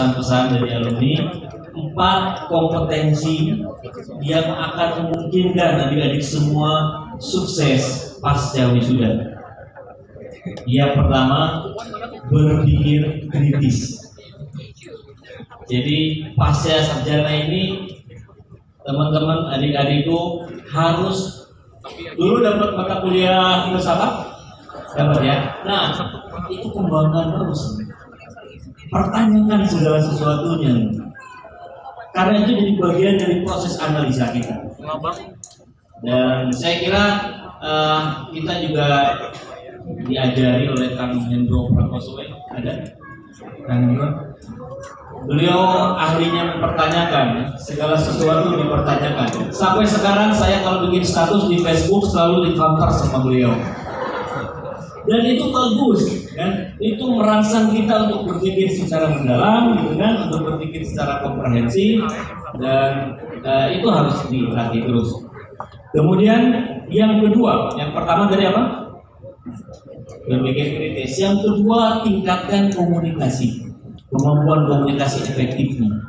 pesan-pesan dari alumni, 4 kompetensi yang akan memungkinkan adik-adik semua sukses pasca wisuda. Yang pertama, berpikir kritis. Jadi pasca sarjana ini teman-teman adik-adikku harus dulu dapat mata kuliah filsafat, dapat ya. Nah, itu kembangkan terus. Pertanyakan segala sesuatunya. Karena itu jadi bagian dari proses analisa kita. Dan saya kira kita juga diajari oleh Kang Hendro Prakoso. Ada Kang Hendro? Beliau ahlinya mempertanyakan, segala sesuatu dipertanyakan. Sampai sekarang saya kalau bikin status di Facebook selalu dicounter sama beliau. Dan itu bagus, kan? Itu merangsang kita untuk berpikir secara mendalam, gitu kan? Untuk berpikir secara komprehensif, dan itu harus dilatih terus. Kemudian yang kedua, yang pertama tadi apa? Berpikir kritis. Yang kedua, tingkatkan komunikasi. Kemampuan komunikasi efektifnya,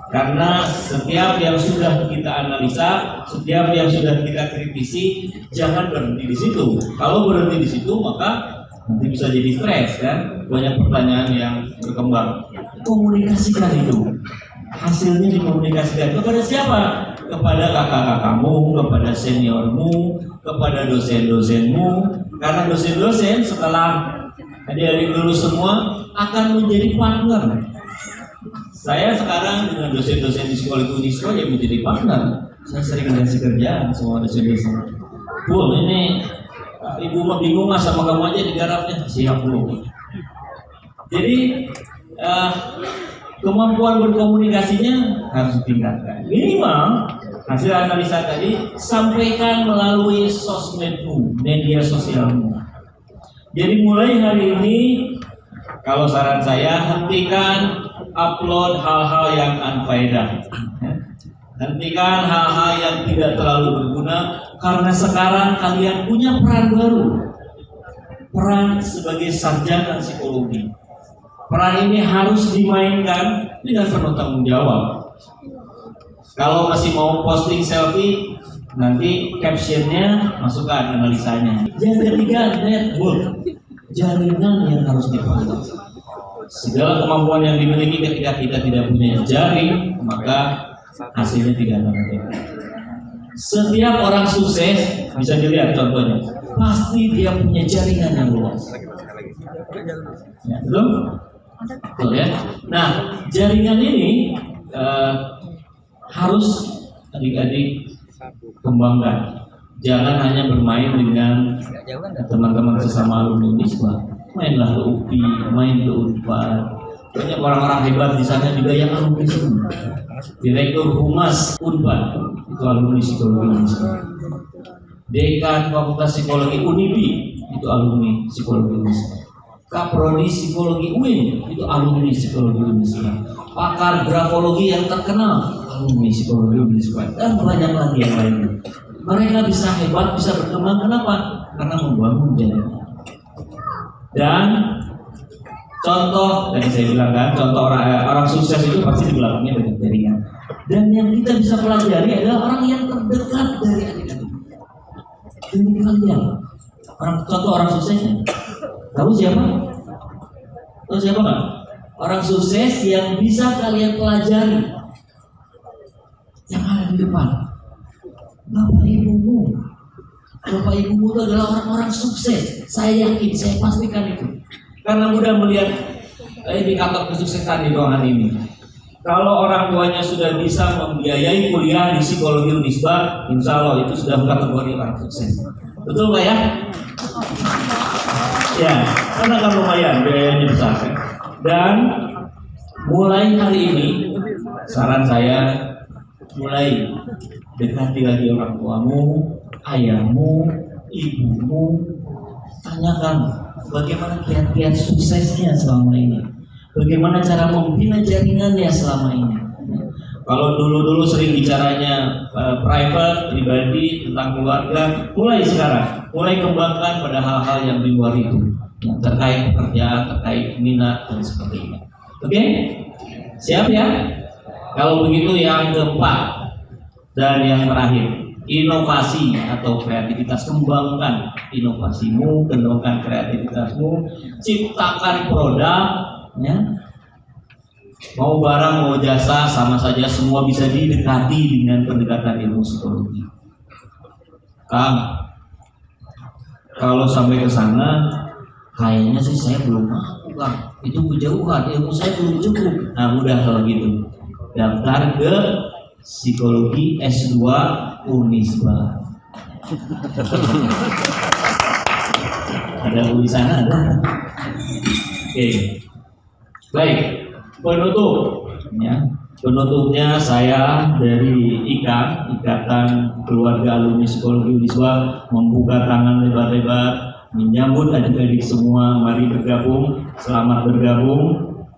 karena setiap yang sudah kita analisa, setiap yang sudah kita kritisi, jangan berhenti di situ. Kalau berhenti di situ, maka nanti bisa jadi stres, kan? Banyak pertanyaan yang berkembang. Komunikasikan itu, hasilnya dikomunikasikan kepada siapa? Kepada kakak-kakakmu, kepada seniormu, kepada dosen-dosenmu. Karena dosen-dosen setelah adik-adik lulus semua akan menjadi partner. Saya sekarang dengan dosen-dosen di sekolah Uniswa yang menjadi partner. Saya sering ngasih kerjaan sama dosen-dosen. Bu, ini ibu mah bingung sama kamu aja digarapnya. Siap Bu. Jadi kemampuan berkomunikasinya harus ditingkatkan. Minimal hasil analisa tadi sampaikan melalui sosmedmu, media sosialmu. Jadi mulai hari ini, kalau saran saya, hentikan upload hal-hal yang unfaedah. Hentikan hal-hal yang tidak terlalu berguna, karena sekarang kalian punya peran baru. Peran sebagai sarjana psikologi. Peran ini harus dimainkan dengan penuh tanggung jawab. Kalau masih mau posting selfie, nanti captionnya masukkan analisanya. Yang ketiga, network, jaringan yang harus dibangun. Segala kemampuan yang dimiliki ketika kita tidak punya jaring, maka hasilnya tidak akan ada. Setiap orang sukses, bisa dilihat contohnya, pasti dia punya jaringan yang luas. Ya, betul? Betul ya. Nah, jaringan ini harus adik-adik kembangkan. Jangan hanya bermain dengan teman-teman sesama alumni Unisba. Mainlah ke UPI, main ke Unpad. Banyak orang-orang hebat di sana juga yang alumni semua. Direktur Humas Unpad itu alumni psikologi Unisba. Dekan Fakultas Psikologi UNIPI itu alumni psikologi Unisba. Kaprodi Psikologi UIN itu alumni psikologi Unisba. Pakar grafologi yang terkenal alumni psikologi Unisba, dan banyak lagi yang lainnya. Mereka bisa hebat, bisa berkembang. Kenapa? Karena membangun jaringan. Dan contoh, tadi saya bilang kan, contoh orang sukses itu pasti di belakangnya banyak jaringan. Dan yang kita bisa pelajari adalah orang yang terdekat dari adik-adik. Jadi kalian, contoh orang suksesnya, tahu siapa? Tahu siapa nggak? Orang sukses yang bisa kalian pelajari, yang ada di depan. Bapak ibumu itu adalah orang-orang sukses. Saya yakin, saya pastikan itu. Karena mudah melihat indikator kesuksesan di ruangan ini. Kalau orang tuanya sudah bisa membiayai kuliah di psikologi Unisba, insya Allah itu sudah kategori orang sukses. Betul nggak ya? Ya, karena kan lumayan biayanya besar. Dan mulai hari ini, saran saya, mulai dekati lagi orang tuamu, ayahmu, ibumu. Tanyakan bagaimana kiat-kiat suksesnya selama ini, bagaimana cara membina jaringannya selama ini. Kalau dulu sering bicaranya private, pribadi, tentang keluarga, mulai sekarang, mulai kembangkan pada hal-hal yang di luar itu, yang terkait pekerjaan, terkait minat dan sebagainya. Oke? Siap ya? Kalau begitu yang keempat dan yang terakhir, inovasi atau kreativitas. Kembangkan inovasimu, kembangkan kreativitasmu, ciptakan produk, ya. Mau barang mau jasa sama saja, semua bisa didekati dengan pendekatan ilmu psikologi. Kang, kalau sampai ke sana, kayaknya sih saya belum mampu, Kang. Itu kejauhan, ilmu saya belum cukup. Nah, udah kalau gitu, daftar ke psikologi S2 Unisba. Ada di sana ada. Oke. Baik, penutup ya. Penutupnya saya dari Ikatan Keluarga Alumni Psikologi Unisba membuka tangan lebar-lebar menyambut adik-adik semua. Mari bergabung, selamat bergabung.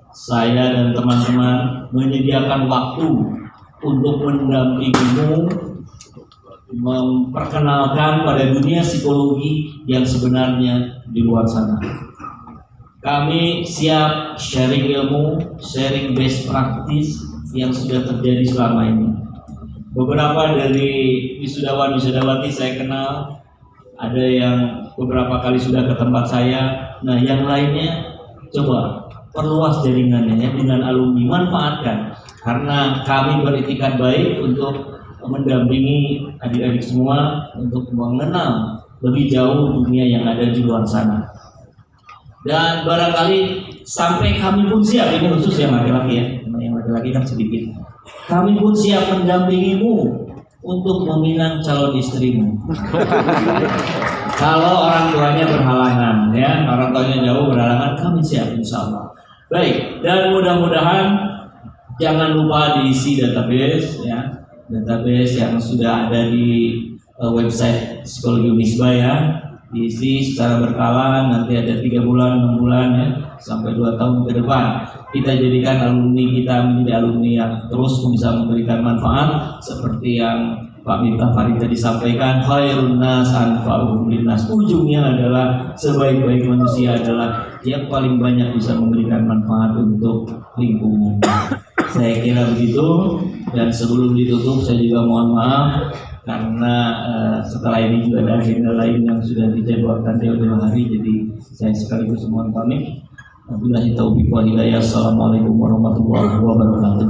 Saya dan teman-teman menyediakan waktu untuk mendampingimu, memperkenalkan pada dunia psikologi yang sebenarnya di luar sana. Kami siap sharing ilmu, sharing best practice yang sudah terjadi selama ini. Beberapa dari wisudawan-wisudawati saya kenal, ada yang beberapa kali sudah ke tempat saya. Nah, yang lainnya coba perluas jaringannya ya, dengan alumni, manfaatkan, karena kami beritikat baik untuk mendampingi adik-adik semua untuk mengenal lebih jauh dunia yang ada di luar sana. Dan barangkali sampai kami pun siap, ini khusus yang laki-laki ya, yang laki-laki kan sedikit. Kami pun siap mendampingimu untuk meminang calon istrimu. Kalau orang tuanya berhalangan, ya, orang tuanya jauh berhalangan, kami siap insya Allah. Baik, dan mudah-mudahan jangan lupa diisi database, ya, database yang sudah ada di website Psikologi Unisba ya. Diisi secara berkala, nanti ada 3 bulan, 6 bulan ya, sampai 2 tahun ke depan. Kita jadikan alumni kita menjadi alumni yang terus bisa memberikan manfaat seperti yang Pak Miftah Farid tadi sampaikan, khairun nas anfa'uhum linnas. Ujungnya adalah sebaik-baik manusia adalah yang paling banyak bisa memberikan manfaat untuk lingkungan. Saya kira begitu, dan sebelum ditutup saya juga mohon maaf karena setelah ini juga ada agenda lain yang sudah dijadwalkan jauh-jauh hari, jadi saya sekaligus mohon pamit. Wabillahi taufiq wal hidayah. Assalamualaikum warahmatullahi wabarakatuh.